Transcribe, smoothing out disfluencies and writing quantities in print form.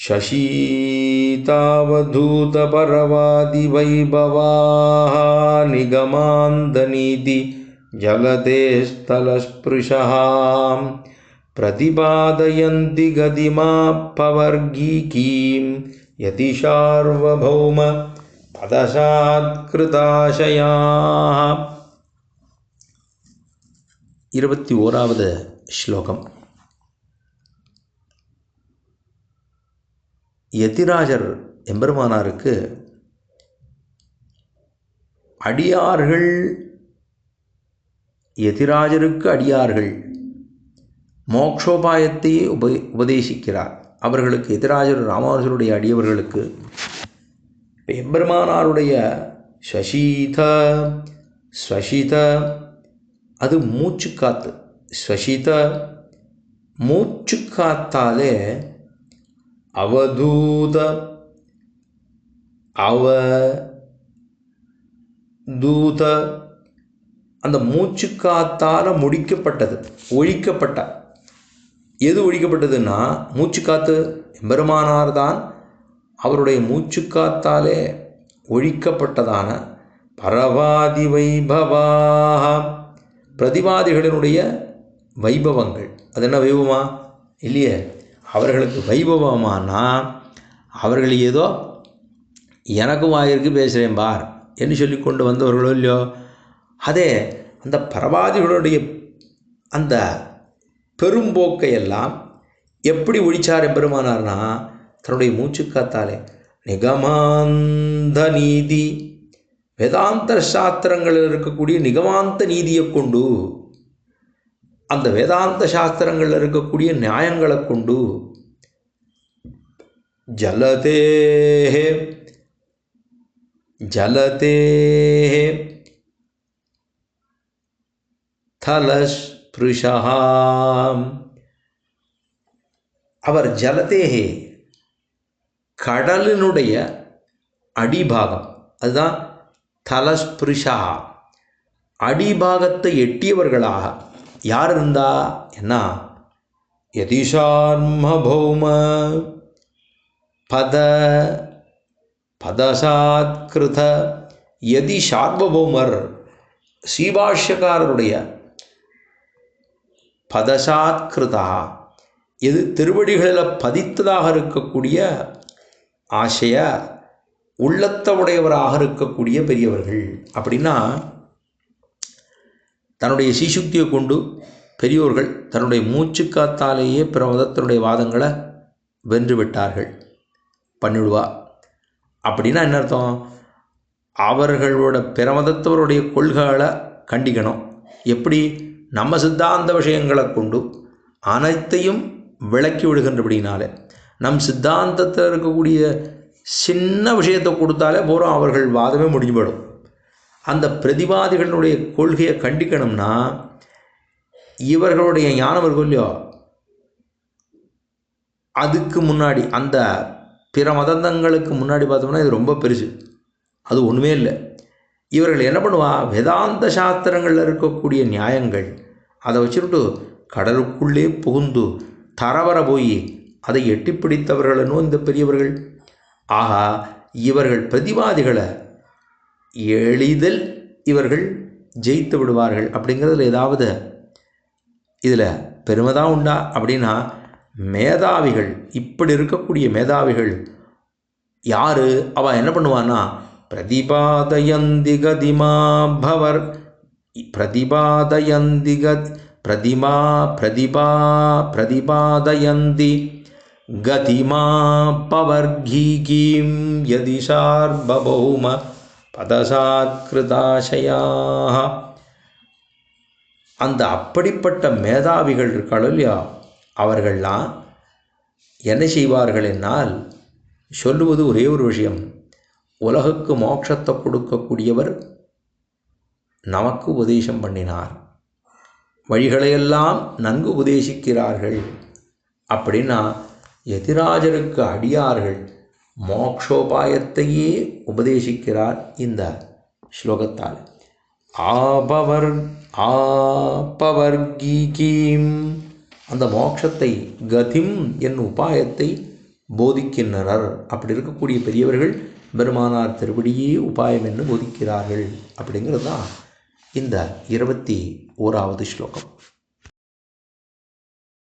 शशीतावधूतपरवादिवैभवाः निगमान्तनीति जगते स्थलस्पृशः प्रतिपादयन्ति गतिमापवर्गीकीं यतिशार्वभौम पदशात्कृताशयाः. 21வது ஸ்லோகம். யதிராஜர் எம்பெருமானாருக்கு அடியார்கள், யதிராஜருக்கு அடியார்கள் மோக்ஷோபாயத்தையே உபதேசிக்கிறார். அவர்களுக்கு யதிராஜர் ராமானுஜருடைய அடியவர்களுக்கு எம்பெருமானாருடைய ஸ்வசீத ஸ்வசித அது மூச்சுக்காத்து. ஸ்வசித மூச்சுக்காத்தாலே அவதூத அவதூத அந்த மூச்சுக்காத்தால் முடிக்கப்பட்டது, ஒழிக்கப்பட்ட. எது ஒழிக்கப்பட்டதுன்னா மூச்சுக்காத்து. எம்பெருமானார் தான் அவருடைய மூச்சுக்காத்தாலே ஒழிக்கப்பட்டதான பரவாதி வைபவாக பிரதிவாதிகளினுடைய வைபவங்கள். அது என்ன வைபவமா இல்லையே, அவர்களுக்கு வைபவமானா அவர்கள் ஏதோ எனக்கும் வாயிற்கு பேசுகிறேன் பார் என்று சொல்லி கொண்டு வந்தவர்களோ இல்லையோ, அதே அந்த பரவாதிகளுடைய அந்த பெரும்போக்கையெல்லாம் எப்படி ஒழிச்சார் எம்பெருமானார்னா தன்னுடைய மூச்சுக்காத்தாலே. நிகமாந்த நீதி, வேதாந்த சாஸ்திரங்களில் இருக்கக்கூடிய நிகமாந்த நீதியை கொண்டு, அந்த வேதாந்த சாஸ்திரங்களில் இருக்கக்கூடிய நியாயங்களை கொண்டு ஜலதே ஜலதே தலஸ்பிருஷாம். அவர் ஜலதேஹே கடலினுடைய அடிபாகம், அதுதான் தலஸ்பிருஷா, அடிபாகத்தை எட்டியவர்களாக யார் இருந்தா என்ன? யதிஷார்மபௌம பத பதசாத்கிருத யதி சார்வபௌமர், ஸ்ரீபாஷ்யக்காரருடைய பதசாத்கிருதா, எது திருவடிகளில் பதித்ததாக இருக்கக்கூடிய ஆசைய உள்ளத்தவுடையவராக இருக்கக்கூடிய பெரியவர்கள். அப்படின்னா தன்னுடைய சீசுக்தியை கொண்டு பெரியோர்கள் தன்னுடைய மூச்சுக்காத்தாலேயே பிற மதத்தினுடைய வாதங்களை வென்று விட்டார்கள், பண்ணிவிடுவா. அப்படின்னா என்ன அர்த்தம்? அவர்களோட பிற மதத்தவருடைய கொள்கைகளை கண்டிக்கணும். எப்படி? நம்ம சித்தாந்த விஷயங்களை கொண்டு அனைத்தையும் விளக்கி விடுகின்றபடினாலே, நம் சித்தாந்தத்தில் இருக்கக்கூடிய சின்ன விஷயத்தை கொடுத்தாலே போகிறோம், அவர்கள் வாதமே முடிஞ்சு போயிடும். அந்த பிரதிவாதிகளுடைய கொள்கையை கண்டிக்கணும்னா இவர்களுடைய ஞானம் இருக்கும் இல்லையோ, அதுக்கு முன்னாடி அந்த பிற மதங்களுக்கு முன்னாடி பார்த்தோம்னா இது ரொம்ப பெருசு, அது ஒன்றுமே இல்லை. இவர்கள் என்ன பண்ணுவா? வேதாந்த சாஸ்திரங்களில் இருக்கக்கூடிய நியாயங்கள் அதை வச்சுக்கிட்டு கடலுக்குள்ளே புகுந்து தரவர போய் அதை எட்டி பிடித்தவர்களும் இந்த பெரியவர்கள். ஆகா, இவர்கள் பிரதிவாதிகளை எளிதில் இவர்கள் ஜெயித்து விடுவார்கள். அப்படிங்கிறதுல ஏதாவது இதில் பெருமைதான் உண்டா அப்படின்னா, மேதாவிகள், இப்படி இருக்கக்கூடிய மேதாவிகள் யார்? அவள் என்ன பண்ணுவான்னா பிரதிபாதயந்தி கதிமா பவர் பிரதிபாதயந்தி பிரதிமா பிரதிபா பிரதிபாதயந்தி கதிமா பவர்கீகீம் யதிசார்பௌம பதசாத்கிருதாசயாக. அந்த அப்படிப்பட்ட மேதாவிகள் இருக்காளோ இல்லையா, அவர்கள்லாம் என்ன செய்வார்கள் என்னால் சொல்லுவது ஒரே ஒரு விஷயம். உலகுக்கு மோட்சத்தை கொடுக்கக்கூடியவர் நமக்கு உபதேசம் பண்ணினார், வழிகளையெல்லாம் நன்கு உபதேசிக்கிறார்கள். அப்படின்னா யதிராஜருக்கு அடியார்கள் மோக்ஷோபாயத்தையே உபதேசிக்கிறார் இந்த ஸ்லோகத்தால். ஆபவர்கீகீம், அந்த மோட்சத்தை, கதிம் என்னும் உபாயத்தை போதிக்கின்றனர். அப்படி இருக்கக்கூடிய பெரியவர்கள் பெருமானார் திருவடியே உபாயம் என்று போதிக்கிறார்கள். அப்படிங்கிறது தான் இந்த 21வது ஸ்லோகம்.